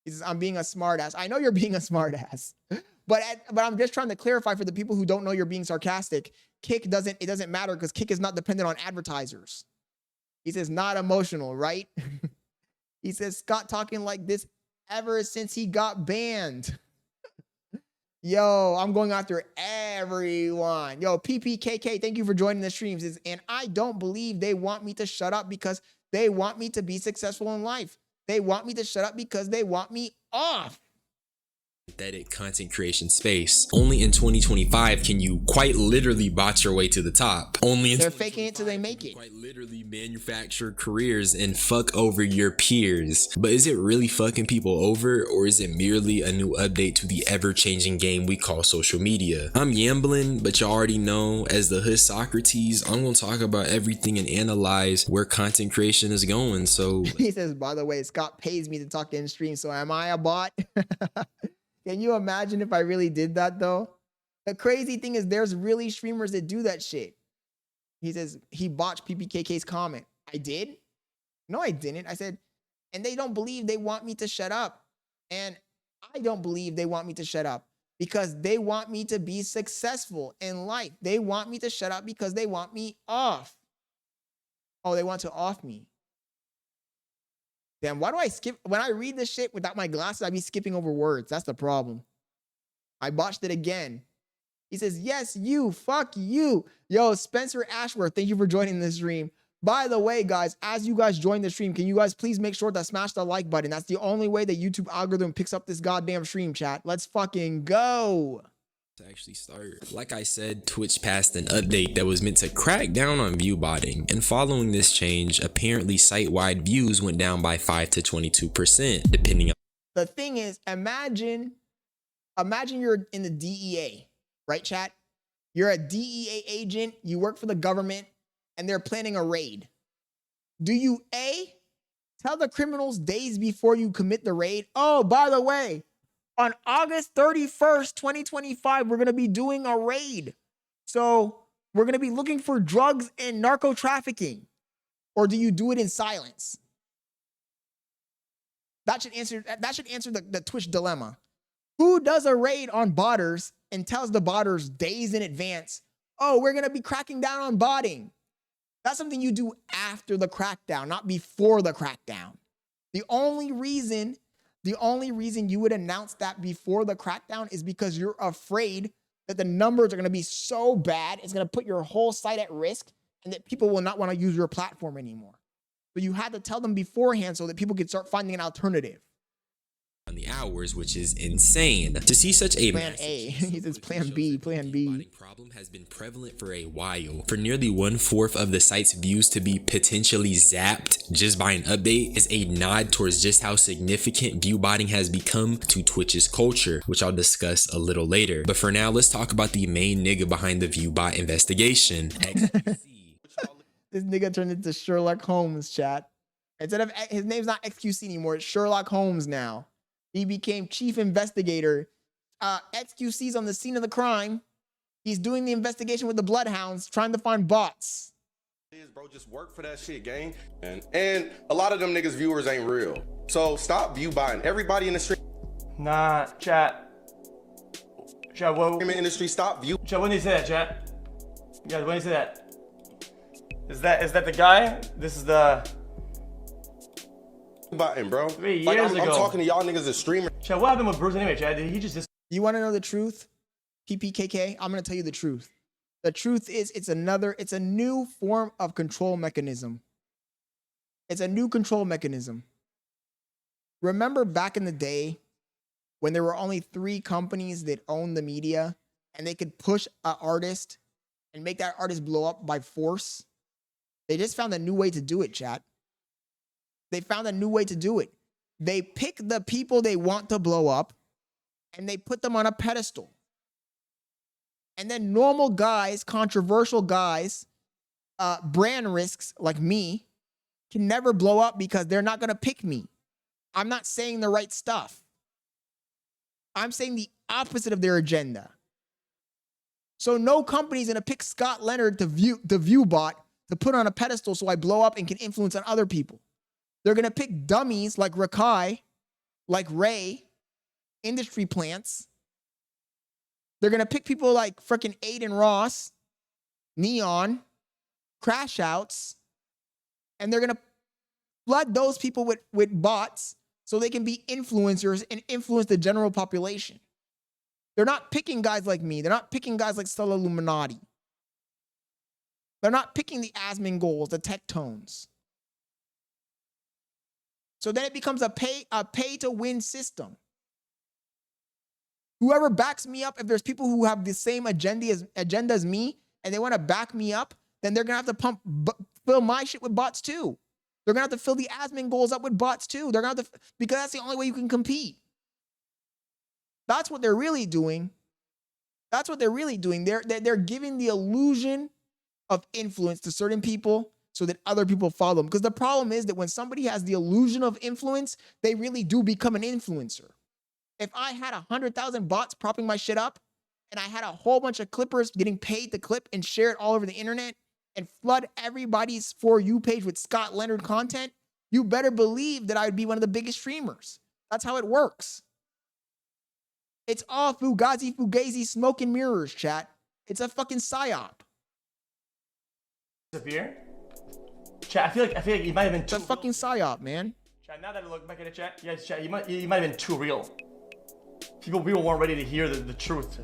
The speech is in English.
He says, I'm being a smartass. I know you're being a smartass. But I'm just trying to clarify for the people who don't know you're being sarcastic. It doesn't matter because Kick is not dependent on advertisers. He says, not emotional, right? He says, Scott talking like this ever since he got banned. Yo, I'm going after everyone. Yo, PPKK, thank you for joining the streams. And I don't believe they want me to shut up because they want me to be successful in life. They want me to shut up because they want me off. Synthetic content creation space. Only in 2025 can you quite literally bot your way to the top. Only in They're faking it till they make it. Quite literally manufacture careers and fuck over your peers. But is it really fucking people over, or is it merely a new update to the ever-changing game we call social media? I'm Yamblin, but you already know, as the hood Socrates, I'm gonna talk about everything and analyze where content creation is going. So he says, by the way, Scott pays me to talk in stream, so am I a bot? Can you imagine if I really did that though? The crazy thing is there's really streamers that do that shit. He says he botched PPKK's comment. I did? No, I didn't. I said, and they don't believe they want me to shut up. And I don't believe they want me to shut up because they want me to be successful in life. They want me to shut up because they want me off. Oh, they want to off me. Damn, why do I skip? When I read this shit without my glasses, I be skipping over words. That's the problem. I botched it again. He says, yes, you, fuck you. Yo, Spencer Ashworth, thank you for joining the stream. By the way, guys, as you guys join the stream, can you guys please make sure to smash the like button? That's the only way the YouTube algorithm picks up this goddamn stream, chat. Let's fucking go. To actually start. Like I said, Twitch passed an update that was meant to crack down on view botting, and following this change, apparently site-wide views went down by 5 to 22%, depending on. The thing is, imagine you're in the DEA, right, chat? You're a DEA agent, you work for the government, and they're planning a raid. Do you A, tell the criminals days before you commit the raid, oh, by the way, on August 31st, 2025, we're going to be doing a raid. So we're going to be looking for drugs and narco trafficking. Or do you do it in silence? That should answer the Twitch dilemma. Who does a raid on botters and tells the botters days in advance, oh, we're going to be cracking down on botting? That's something you do after the crackdown, not before the crackdown. The only reason you would announce that before the crackdown is because you're afraid that the numbers are going to be so bad, it's going to put your whole site at risk and that people will not want to use your platform anymore. So you had to tell them beforehand so that people could start finding an alternative. On the hours, which is insane. To see such a Plan A. He says Plan B, Plan B. Problem has been prevalent for a while. For nearly 1/4 of the site's views to be potentially zapped just by an update is a nod towards just how significant view botting has become to Twitch's culture, which I'll discuss a little later. But for now, let's talk about the main nigga behind the view bot investigation. This nigga turned into Sherlock Holmes, chat. Instead of his name's not XQC anymore, it's Sherlock Holmes now. He became chief investigator. XQC's on the scene of the crime. He's doing the investigation with the bloodhounds, trying to find bots. Bro, just work for that shit, gang. And a lot of them niggas viewers ain't real. So stop view buying. Everybody in the stream. Nah, chat. Chat, what? In the industry, stop view. Chat, when do you say that, chat? Guys, when do you say that? Is that the guy? This is the... Button, bro. 3 years like, I'm ago. talking to y'all niggas as streamers. Chat, what happened with Bruce anyway, chat? Did he just... You want to know the truth? PPKK, I'm going to tell you the truth. The truth is it's a new form of control mechanism. It's a new control mechanism. Remember back in the day when there were only 3 companies that owned the media and they could push an artist and make that artist blow up by force? They just found a new way to do it, chat. They found a new way to do it. They pick the people they want to blow up and they put them on a pedestal. And then normal guys, controversial guys, brand risks like me can never blow up because they're not going to pick me. I'm not saying the right stuff. I'm saying the opposite of their agenda. So no company's going to pick Scott Leonard to view bot to put on a pedestal so I blow up and can influence on other people. They're going to pick dummies like Rakai like Ray, industry plants. They're gonna pick people like freaking Aiden Ross, Neon, Crash Outs, and they're gonna flood those people with bots so they can be influencers and influence the general population. They're not picking guys like me. They're not picking guys like Stella Illuminati. They're not picking the Asmongols, the Tectones. So then it becomes a pay to win system. Whoever backs me up, if there's people who have the same agenda as me and they want to back me up, then they're gonna have to fill my shit with bots too. They're gonna have to fill the Asmongols up with bots too. They're gonna have to, because that's the only way you can compete. That's what they're really doing. That's what they're really doing. They're giving the illusion of influence to certain people so that other people follow them. Because the problem is that when somebody has the illusion of influence, they really do become an influencer. If I had 100,000 bots propping my shit up and I had a whole bunch of clippers getting paid to clip and share it all over the internet and flood everybody's For You page with Scott Leonard content, you better believe that I would be one of the biggest streamers. That's how it works. It's all fugazi, smoke and mirrors, chat. It's a fucking psyop. Disappear. Chat, I feel like you might have been It's a fucking psyop, man. Chat, now that I look back at the chat, yes, chat, you might have been too real. People weren't ready to hear the truth.